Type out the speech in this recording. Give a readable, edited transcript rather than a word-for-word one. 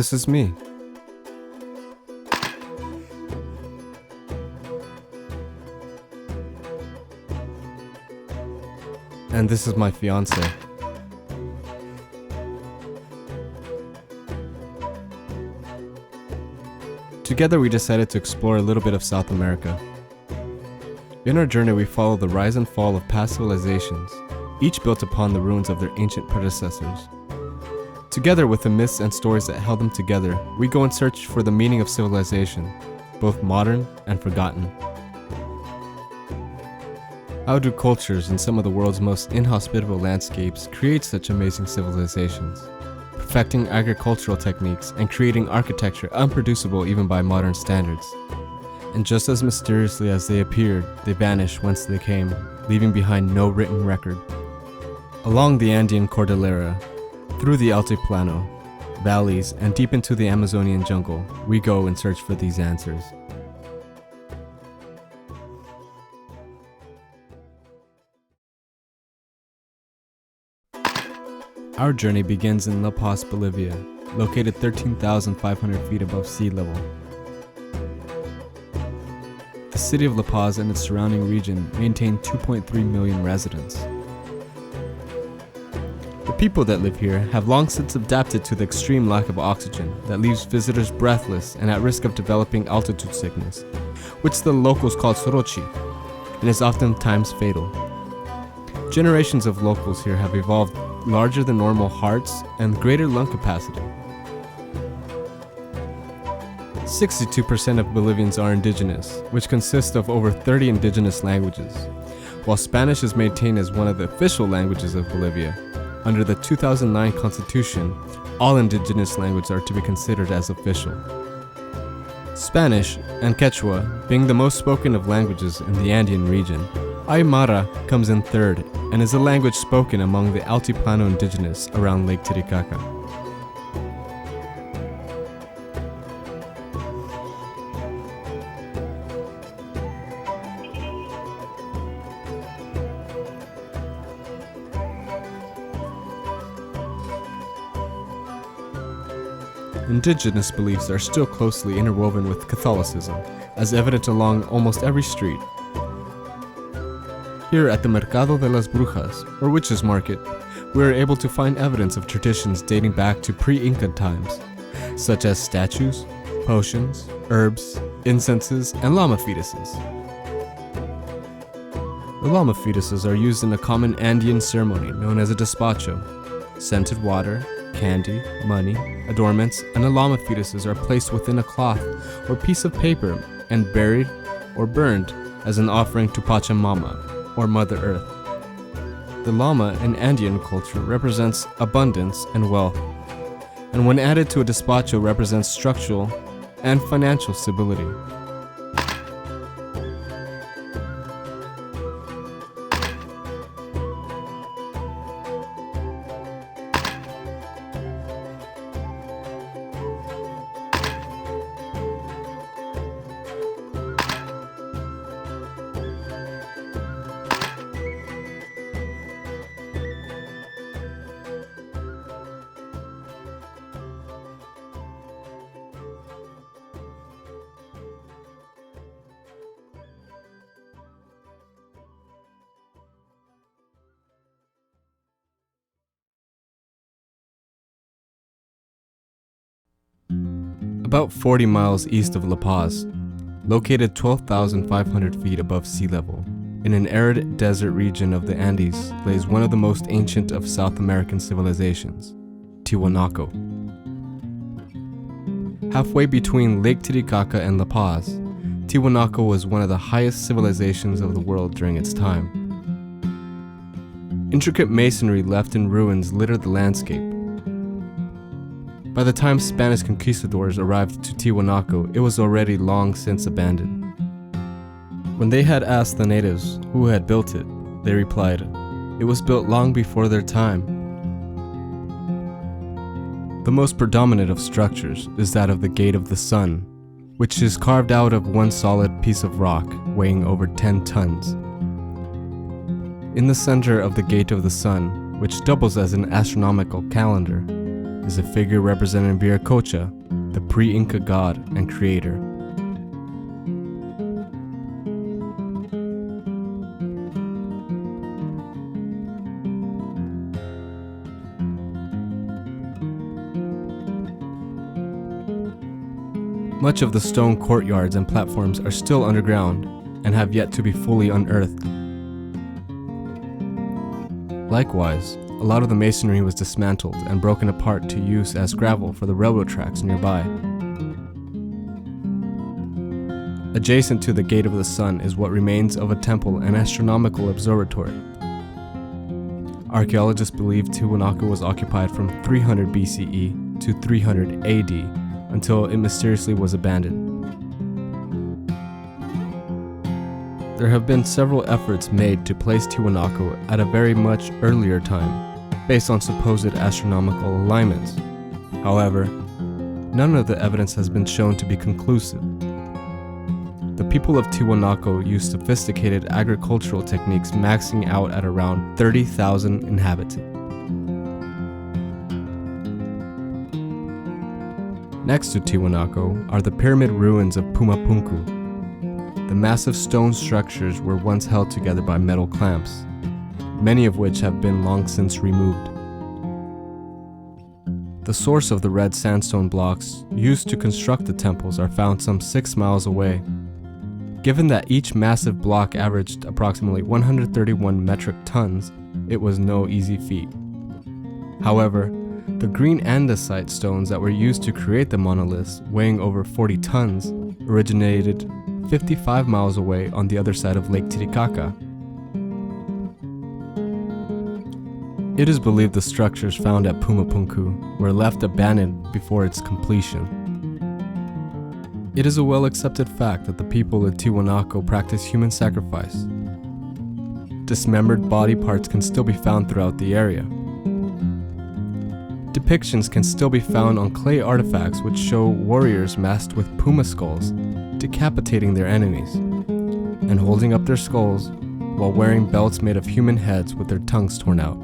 this is me. And this is my fiance. Together we decided to explore a little bit of South America. In our journey we follow the rise and fall of past civilizations, each built upon the ruins of their ancient predecessors. Together with the myths and stories that held them together, we go in search for the meaning of civilization, both modern and forgotten. How do cultures in some of the world's most inhospitable landscapes create such amazing civilizations, perfecting agricultural techniques and creating architecture unproducible even by modern standards? And just as mysteriously as they appeared, they vanish whence they came, leaving behind no written record. Along the Andean Cordillera, through the Altiplano, valleys, and deep into the Amazonian jungle, we go in search for these answers. Our journey begins in La Paz, Bolivia, located 13,500 feet above sea level. The city of La Paz and its surrounding region maintain 2.3 million residents. The people that live here have long since adapted to the extreme lack of oxygen that leaves visitors breathless and at risk of developing altitude sickness, which the locals call sorochi, and is oftentimes fatal. Generations of locals here have evolved larger than normal hearts and greater lung capacity. 62% of Bolivians are indigenous, which consists of over 30 indigenous languages, while Spanish is maintained as one of the official languages of Bolivia. Under the 2009 Constitution, all indigenous languages are to be considered as official. Spanish and Quechua being the most spoken of languages in the Andean region, Aymara comes in third and is a language spoken among the Altiplano indigenous around Lake Titicaca. Indigenous beliefs are still closely interwoven with Catholicism, as evident along almost every street. Here at the Mercado de las Brujas, or Witches Market, we are able to find evidence of traditions dating back to pre-Inca times, such as statues, potions, herbs, incenses, and llama fetuses. The llama fetuses are used in a common Andean ceremony known as a despacho. Scented water, candy, money, adornments, and the llama fetuses are placed within a cloth or piece of paper and buried or burned as an offering to Pachamama, or Mother Earth. The llama in Andean culture represents abundance and wealth, and when added to a despacho represents structural and financial stability. About 40 miles east of La Paz, located 12,500 feet above sea level, in an arid desert region of the Andes, lays one of the most ancient of South American civilizations, Tiahuanaco. Halfway between Lake Titicaca and La Paz, Tiahuanaco was one of the highest civilizations of the world during its time. Intricate masonry left in ruins littered the landscape. By the time Spanish conquistadors arrived to Tiahuanaco, it was already long since abandoned. When they had asked the natives who had built it, they replied, "It was built long before their time." The most predominant of structures is that of the Gate of the Sun, which is carved out of one solid piece of rock weighing over 10 tons. In the center of the Gate of the Sun, which doubles as an astronomical calendar, is a figure representing Viracocha, the pre-Inca god and creator. Much of the stone courtyards and platforms are still underground and have yet to be fully unearthed. Likewise, a lot of the masonry was dismantled and broken apart to use as gravel for the railroad tracks nearby. Adjacent to the Gate of the Sun is what remains of a temple and astronomical observatory. Archaeologists believe Tiwanaku was occupied from 300 BCE to 300 AD until it mysteriously was abandoned. There have been several efforts made to place Tiwanaku at a very much earlier time, based on supposed astronomical alignments. However, none of the evidence has been shown to be conclusive. The people of Tiahuanaco used sophisticated agricultural techniques maxing out at around 30,000 inhabitants. Next to Tiahuanaco are the pyramid ruins of Pumapunku. The massive stone structures were once held together by metal clamps, many of which have been long since removed. The source of the red sandstone blocks used to construct the temples are found some 6 miles away. Given that each massive block averaged approximately 131 metric tons, it was no easy feat. However, the green andesite stones that were used to create the monoliths, weighing over 40 tons, originated 55 miles away on the other side of Lake Titicaca. It is believed the structures found at Pumapunku were left abandoned before its completion. It is a well-accepted fact that the people of Tiahuanaco practice human sacrifice. Dismembered body parts can still be found throughout the area. Depictions can still be found on clay artifacts which show warriors masked with puma skulls decapitating their enemies and holding up their skulls while wearing belts made of human heads with their tongues torn out.